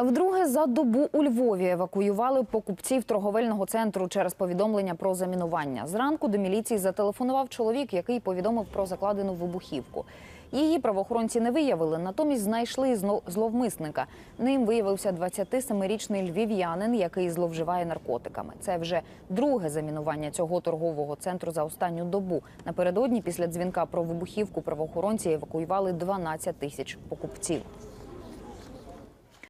Вдруге за добу у Львові евакуювали покупців торговельного центру через повідомлення про замінування. Зранку до міліції зателефонував чоловік, який повідомив про закладену вибухівку. Її правоохоронці не виявили, натомість знайшли зловмисника. Ним виявився 27-річний львів'янин, який зловживає наркотиками. Це вже друге замінування цього торгового центру за останню добу. Напередодні, після дзвінка про вибухівку, правоохоронці евакуювали 12 тисяч покупців.